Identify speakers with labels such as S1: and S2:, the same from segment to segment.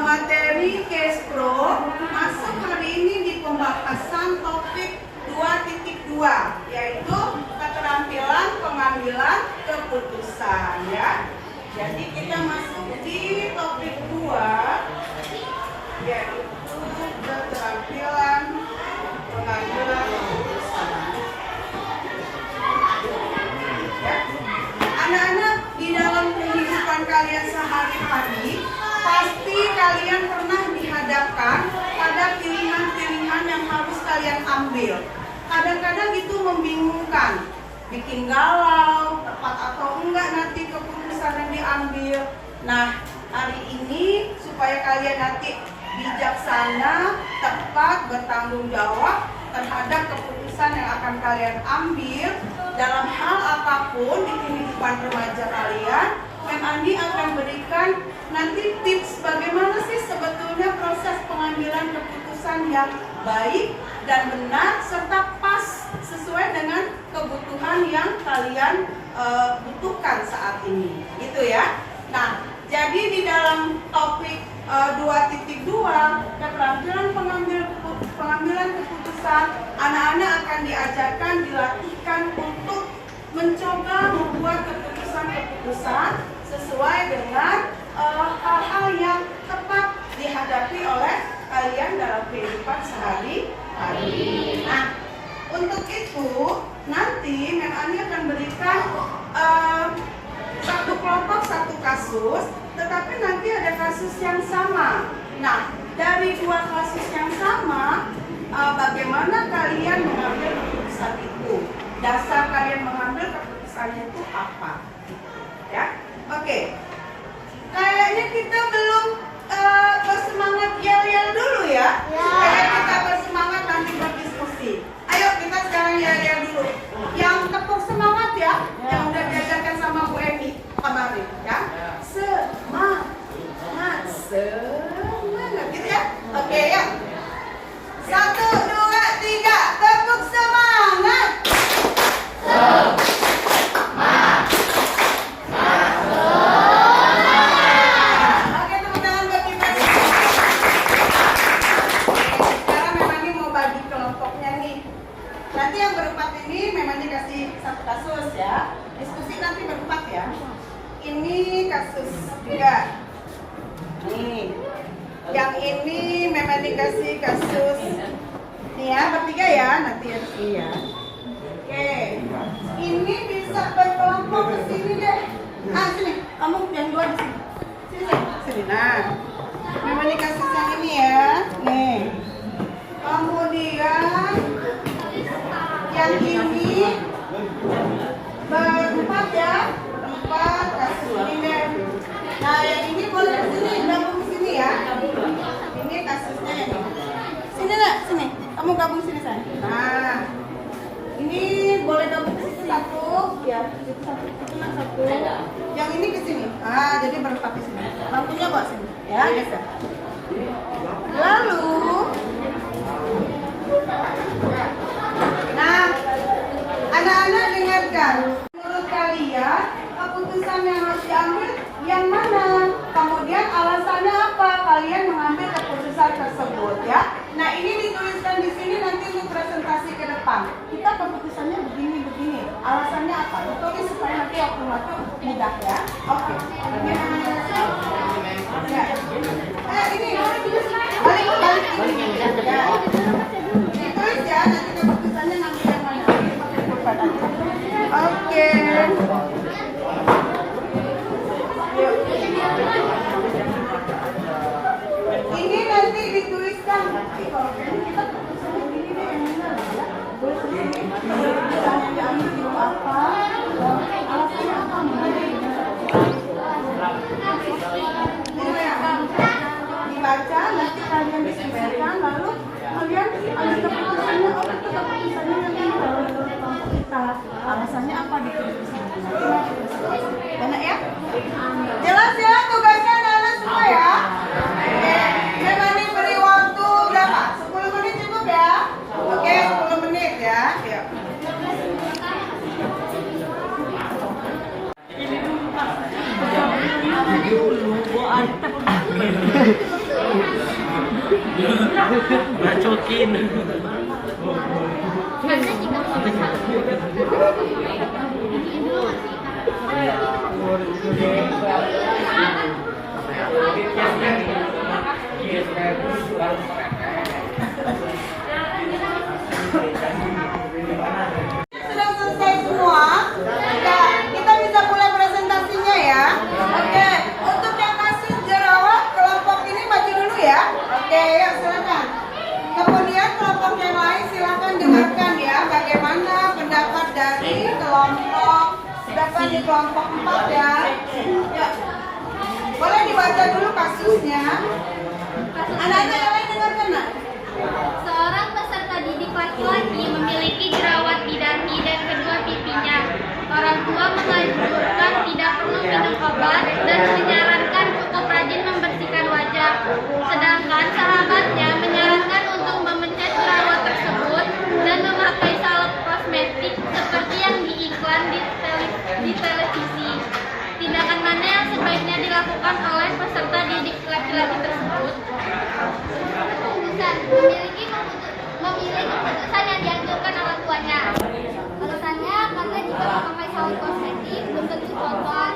S1: materi Case Pro masuk hari ini di pembahasan topik 2.2, yaitu keterampilan pengambilan keputusan ya. Jadi kita masuk di topik 2, yaitu keterampilan pengambilan keputusan. Ya. Anak-anak, di dalam kehidupan kalian sehari-hari pasti kalian pernah dihadapkan pada pilihan-pilihan yang harus kalian ambil. Kadang-kadang itu membingungkan, bikin galau, tepat atau enggak nanti keputusan yang diambil. Nah, hari ini supaya kalian nanti bijaksana, tepat, bertanggung jawab terhadap keputusan yang akan kalian ambil dalam hal apapun di kehidupan remaja kalian, Mem Andi akan berikan nanti tips bagaimana sih sebetulnya proses pengambilan keputusan yang baik dan benar serta pas sesuai dengan kebutuhan yang kalian butuhkan saat ini, gitu ya. Nah, jadi di dalam topik 2.2 keterampilan pengambilan keputusan, anak-anak akan diajarkan, dilatihkan untuk mencoba membuat keputusan-keputusan sesuai dengan hal-hal yang tepat dihadapi oleh kalian dalam kehidupan sehari-hari. Nah, untuk itu nanti Mem Andi akan berikan satu kelompok satu kasus, tetapi nanti ada kasus yang sama. Nah, dari dua kasus yang sama, bagaimana kalian mengambil keputusan itu? Dasar kalian mengambil keputusannya itu apa? Ya, oke. Kayaknya kita belum bersemangat yel-yel dulu ya. Kayak kita bersemangat nanti berdiskusi. Ayo kita sekarang yel-yel dulu. Yang tepuk semangat ya, yang udah diajarkan sama Bu Eni kemarin ya. Semangat, gitu ya. Oke ya. 1, 2, 3, tepuk semangat. Oke, tepuk tangan buat kita. Sekarang memang ini mau bagi kelompoknya nih. Nanti yang berempat ini memang dikasih satu kasus ya. Diskusi nanti berempat ya. Ini kasus 3. Nih. Yang ini memang dikasih kasus nih ya, bertiga ya, nanti ya sini ya. Oke. Ini bisa berkelompok ke sini deh. Ah, sini. Kamu yang dua di sini. Sini. Nah. Memang dikasih yang ini ya. Nih. Kemudian yang ini berempat ya. 4 kasus ini deh. Nah, yang ini boleh ke sini, gabung ke sini ya. Ini kasusnya yang ini. Sini nak, sini. Kamu gabung sini saya. Nah, ini boleh gabung ke situ satu, ya. Satu. Yang ini ke sini. Ah, jadi berempat di sini. Lampunya bawa sini, ya. Bisa. Lalu, nah, anak-anak dengarkan. Menurut kalian, keputusan yang harus diambil yang mana? Kemudian alasannya apa kalian mengambil keputusan tersebut ya? Nah, ini dituliskan di sini nanti untuk presentasi ke depan. Kita keputusannya begini. Alasannya apa? Ditulis supaya nanti waktu mudah ya. Oke. Ya. Ini balik ini. Ya. Ditulis ya, nanti keputusannya ngambil yang mana? Oke. Ini nanti dituliskan. Kalau kita keputusannya gini deh, yang mana ya? Boleh tulis ini. Keputusan yang diambil itu apa? Alasannya apa? Dibaca, nanti kalian diskusikan, lalu kalian ambil keputusannya. Oh, itu keputusannya nanti kalau kelompok kita. Alasannya apa ditulis? Enak ya? Jelas ya tugasnya anak-anak semua ya? Memang diberi waktu berapa? 10 menit cukup ya? Oke, 10 menit ya. Yuk. Ini dulu Pak.
S2: Bacokin.
S3: Anda jika memesan
S1: Sudah selesai semua. Ya, kita bisa mulai presentasinya ya. Oke, untuk yang kasih jerawat kelompok ini maju dulu ya. Oke, yuk silakan. Kemudian kelompok yang lain silakan dengarkan ya bagaimana pendapat dari kelompok berapa di kelompok 4 ya. Ya. Boleh dibaca dulu kasusnya. Anak-anak yang lain dengarkan nak.
S3: seorang peserta didik laki-laki memiliki jerawat di dahi dan kedua pipinya. Orang tua menganjurkan tidak perlu minum obat dan menyarankan cukup rajin membersihkan wajah. Sedangkan sahabatnya menyarankan untuk memencet jerawat tersebut dan memakai salep kosmetik seperti yang diiklan di televisi. Tindakan mana yang sebaiknya dilakukan oleh peserta didik laki-laki tersebut? Keputusan memilih keputusan yang dianjurkan orang tuanya. Alasannya karena jika memakai salep kosmetik belum tentu kotor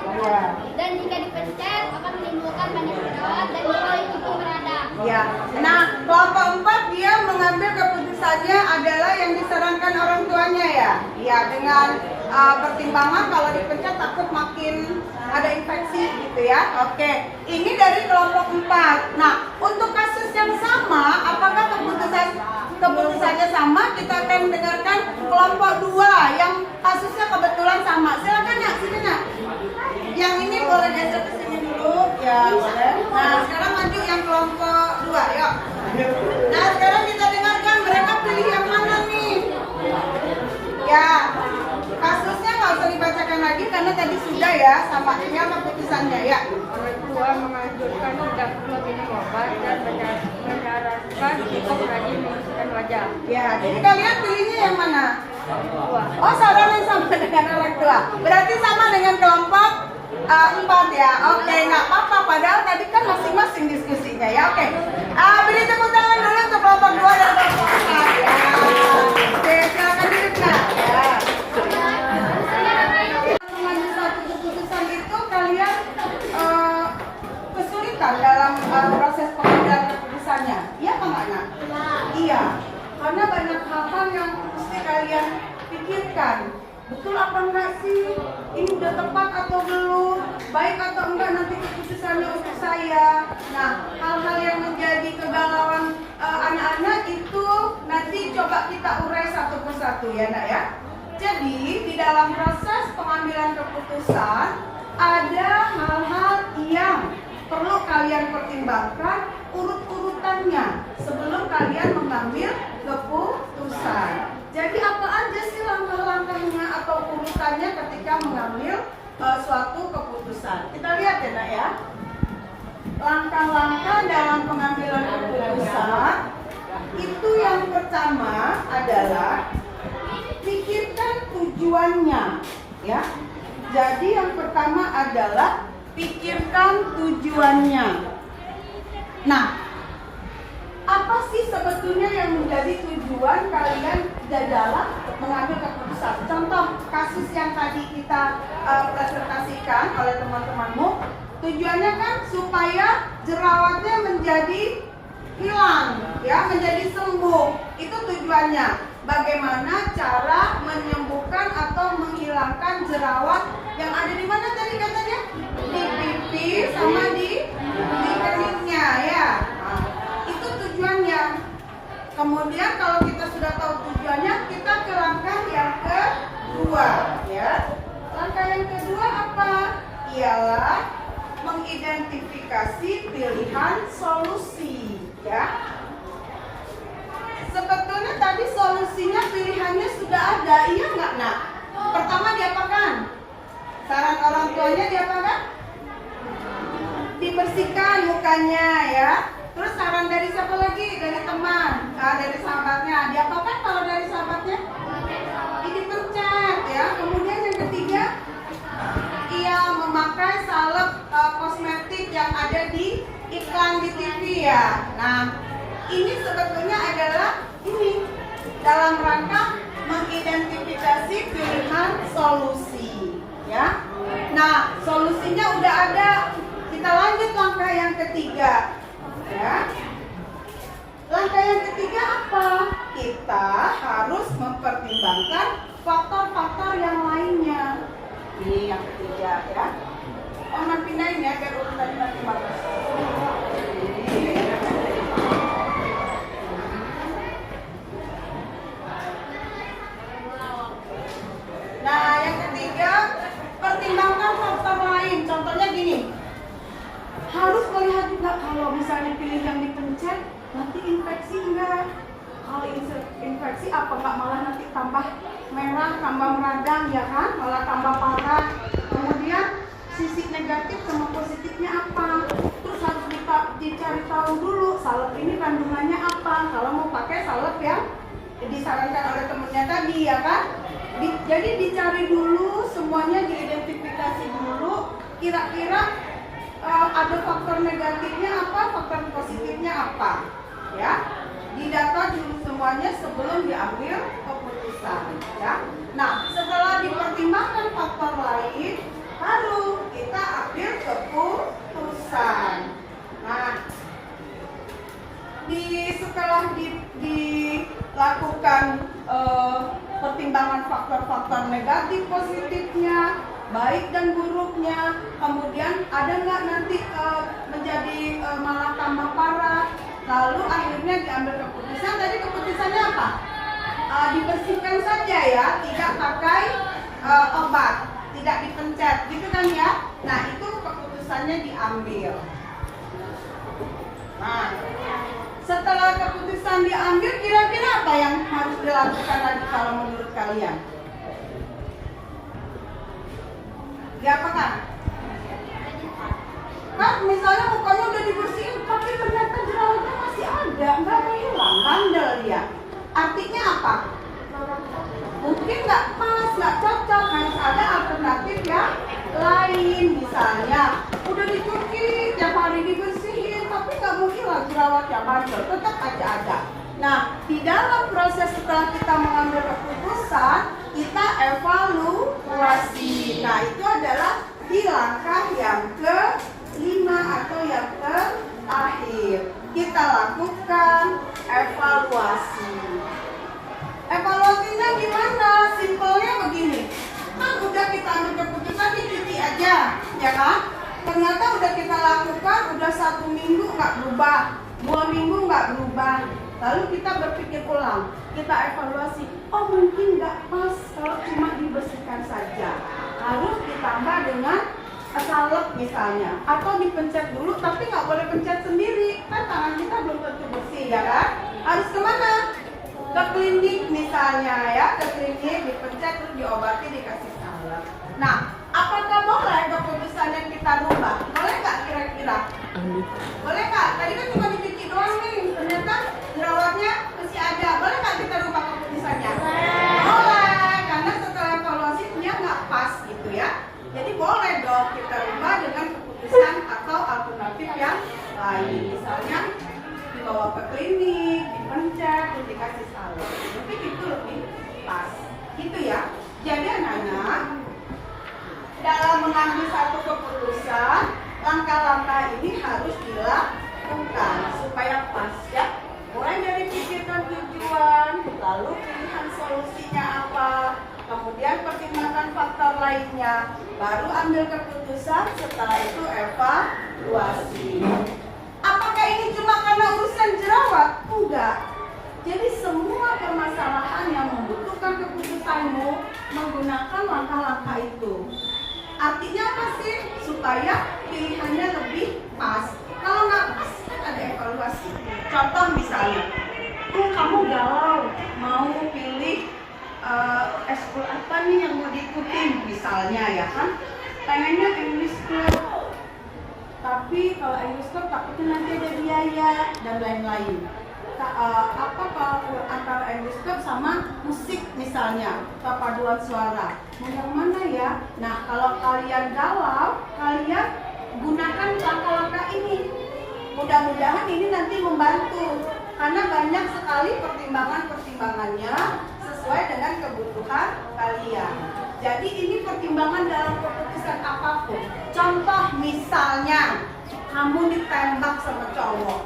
S3: dan jika dipencet akan menimbulkan banyak jerawat dan mulai itu meradang.
S1: Ya. Nah, kelompok 4 dia mengambil keputusannya adalah yang disarankan orang tuanya ya. Ya, dengan pertimbangan kalau dipencet takut makin ada infeksi gitu ya. Oke, ini dari kelompok 4. Nah, untuk kasus yang sama, apakah keputusannya sama? Kita akan dengarkan kelompok 2 yang kasusnya kebetulan sama. Silakan ya, sini nak. Yang ini boleh geser ke sini dulu, ya boleh. Nah, sekarang maju yang kelompok 2, yuk. Nah, sekarang kita dengarkan mereka pilih yang mana nih? Ya, kasusnya nggak usah dibacakan lagi karena tadi sudah ya, sama tinggal keputusannya ya.
S4: Orang tua menganjurkan tidak perlu minum obat dan menyarankan cukup rajin membersihkan wajah.
S1: Ya, jadi kalian pilihnya yang mana?
S4: Tua.
S1: Oh, sarannya sama dengan orang tua. Berarti sama dengan kelompok 4 ya. Oke, nggak apa-apa. Padahal tadi kan masing-masing diskusinya ya. Oke, beri tepuk tangan dulu untuk kelompok 2 dan kelompok 4 ya. Oke, silakan duduk nak. Ya. Mengambil satu keputusan itu kalian kesulitan dalam proses pengambilan keputusannya. Iya apa enggak nak? Iya. Karena banyak hal-hal yang mesti kalian pikirkan. Betul apa enggak sih? Ini udah tepat atau belum? Baik atau enggak nanti keputusannya untuk saya? Nah, hal-hal yang menjadi kegalauan anak-anak itu nanti coba kita urai satu persatu ya nak ya. Jadi di dalam proses pengambilan keputusan ada hal-hal yang perlu kalian pertimbangkan urut-urutannya sebelum kalian mengambil keputusan. Jadi apa aja sih langkah-langkahnya atau urutannya ketika mengambil suatu keputusan? Kita lihat ya nak ya. Langkah-langkah dalam pengambilan keputusan itu yang pertama adalah pikirkan tujuannya ya. Jadi yang pertama adalah pikirkan tujuannya. Nah, apa sih sebetulnya yang menjadi tujuan kalian dalam mengambil keputusan? Contoh kasus yang tadi kita presentasikan oleh teman-temanmu, tujuannya kan supaya jerawatnya menjadi hilang, ya, menjadi sembuh. Itu tujuannya. Bagaimana cara menyembuhkan atau menghilangkan jerawat yang ada di mana tadi katanya? Di pipi sama di keningnya ya. Nah, itu tujuannya. Kemudian kalau kita sudah tahu tujuannya, kita ke langkah yang kedua ya. Langkah yang kedua apa? Ialah mengidentifikasi pilihan solusi ya. Sebetulnya tadi solusinya pilihannya sudah ada, iya nggak nak? Pertama diapakan? Saran orang tuanya diapakan? Dibersihkan mukanya ya. Terus saran dari siapa lagi? Dari teman, dari sahabatnya. Diapakan kalau dari sahabatnya? Dipencet ya. Kemudian yang ketiga, ia memakai salep kosmetik yang ada di iklan di TV ya. Nah, ini sebetulnya adalah ini dalam rangka mengidentifikasi pilihan solusi, ya. Nah, solusinya udah ada. Kita lanjut langkah yang ketiga, ya. Langkah yang ketiga apa? Kita harus mempertimbangkan faktor-faktor yang lainnya. Ini yang ketiga, ya. Oh, nanti pindahin ya biar urutan nanti bagus. Nah, yang ketiga, pertimbangkan faktor lain. Contohnya gini, harus melihat juga kalau misalnya pilih yang dipencet, nanti infeksi enggak? Kalau infeksi apa enggak malah nanti tambah merah, tambah meradang ya kan? Malah tambah parah. Kemudian sisi negatif sama positifnya apa? Terus harus dicari tahu dulu salep ini kandungannya apa. Kalau mau pakai salep yang disarankan oleh temennya tadi ya kan? Jadi dicari dulu, semuanya diidentifikasi dulu. Kira-kira ada faktor negatifnya apa, faktor positifnya apa, ya? Didata dulu semuanya sebelum diambil keputusan, ya. Nah, setelah dipertimbangkan faktor lain, baru kita ambil keputusan. Nah, setelah dilakukan pertimbangan faktor-faktor negatif positifnya, baik dan buruknya, kemudian ada nggak nanti menjadi malah tambah parah, lalu akhirnya diambil keputusan. Tadi keputusannya apa? Dibersihkan saja ya, tidak pakai obat, tidak dipencet, gitu kan ya? Nah, itu keputusannya diambil. Nah, setelah keputusan diambil, kira-kira apa yang harus dilakukan lagi kalau menurut kalian? Diapakan? Kan misalnya mukanya udah dibersihin, tapi ternyata jerawatnya masih ada, nggak mau hilang, bandel dia. Artinya apa? Mungkin nggak pas, nggak cocok, harus ada alternatif yang lain. Misalnya udah dicuci, tiap hari dibersihin, tapi nggak mau hilang jerawatnya, bandel, tetap aja ada. Nah, di dalam proses setelah kita mengambil keputusan, kita evaluasi. Nah, itu adalah di langkah yang ke-5 atau yang terakhir. Kita lakukan evaluasi. Evaluasinya gimana? Simpelnya begini. Kan udah kita ambil keputusan dicuci aja, ya kan? Ternyata udah kita lakukan, udah 1 minggu nggak berubah, 2 minggu nggak berubah. Lalu kita berpikir ulang, kita evaluasi. Oh, mungkin nggak pas kalau cuma dibersihkan saja. Harus ditambah dengan salep misalnya, atau dipencet dulu, tapi nggak boleh pencet sendiri. Kan tangan kita belum tentu bersih, ya kan? Harus kemana? Ke klinik misalnya ya, ke klinik dipencet terus diobati dikasih salep. Nah, apakah boleh keputusan yang kita rubah? Boleh nggak kira-kira? Boleh nggak? Tadi kan cuma dicuci doang nih, ternyata jerawatnya masih ada. Boleh nggak kita rubah keputusannya? Boleh, karena setelah evaluasi dia nggak pas gitu ya. Jadi boleh dong kita rubah dengan keputusan atau alternatif yang lain. Misalnya dibawa ke klinik, dipencet, terus dikasih salep. Mungkin itu lebih pas. Gitu ya. Jadi anak-anak, dalam mengambil satu keputusan, langkah-langkah ini harus dilakukan supaya pas ya. Mulai dari pikirkan tujuan, lalu pilihan solusinya apa, kemudian pertimbangkan faktor lainnya, baru ambil keputusan, setelah itu evaluasi. Apakah ini cuma karena urusan jerawat? Enggak. Jadi semua permasalahan yang membutuhkan keputusanmu menggunakan langkah-langkah itu. Artinya apa sih? Supaya pilihannya lebih pas. Kalau nggak pas, ada evaluasi. Contoh misalnya, kamu galau, mau pilih eskul apa nih yang mau diikutin misalnya ya kan? Pengennya English Club. Tapi kalau English Club takutnya nanti ada biaya dan lain-lain. Apa kalau antara English Club sama musik misalnya, perpaduan suara, mau yang mana ya? Nah, kalau kalian galau, kalian gunakan langkah-langkah ini. Mudah-mudahan ini nanti membantu. Karena banyak sekali pertimbangan-pertimbangannya sesuai dengan kebutuhan kalian. Jadi ini pertimbangan dalam keputusan apapun. Contoh misalnya, kamu ditembak sama cowok,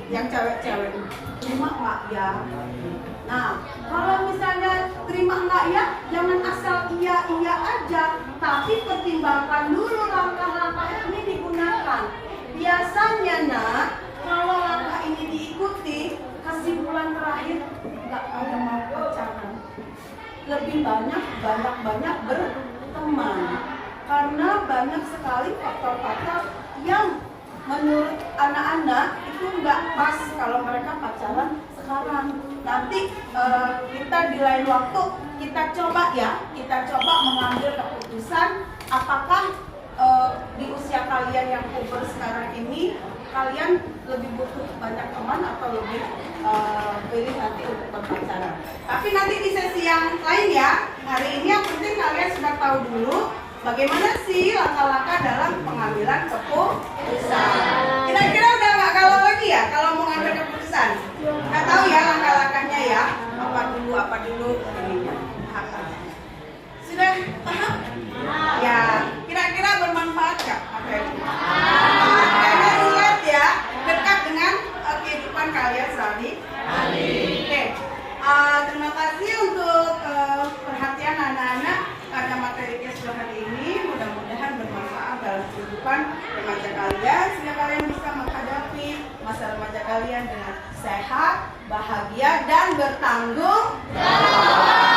S1: yang cewek-cewek, terima nggak ya? Nah, kalau misalnya terima nggak ya, jangan asal iya aja, tapi pertimbangkan dulu langkah-langkah ini digunakan. Biasanya nak, kalau langkah ini diikuti, kesimpulan terakhir nggak ada mau pacaran. Lebih banyak berteman, karena banyak sekali faktor-faktor yang menurut anak-anak itu nggak pas kalau mereka pacaran sekarang. Nanti kita di lain waktu kita coba mengambil keputusan apakah di usia kalian yang puber sekarang ini kalian lebih butuh banyak teman atau lebih pilih nanti untuk berpacaran. Tapi nanti di sesi yang lain ya. Hari ini yang penting kalian sudah tahu dulu bagaimana sih langkah-langkah dalam pengambilan keputusan. Kira-kira udah nggak galau lagi ya kalau mau ngambil keputusan? Nggak tahu ya langkah-langkahnya ya. Apa dulu ininya. Sudah paham? Ya, kira-kira bermanfaat nggak? Karena ingat ya, dekat dengan kehidupan kalian sehari-hari. Oke, terima kasih untuk perhatian anak-anak pada materi kelas hari ini. Mudah-mudahan bermanfaat dalam kehidupan remaja kalian, sehingga kalian bisa menghadapi masa remaja kalian dengan sehat, bahagia, dan bertanggung jawab.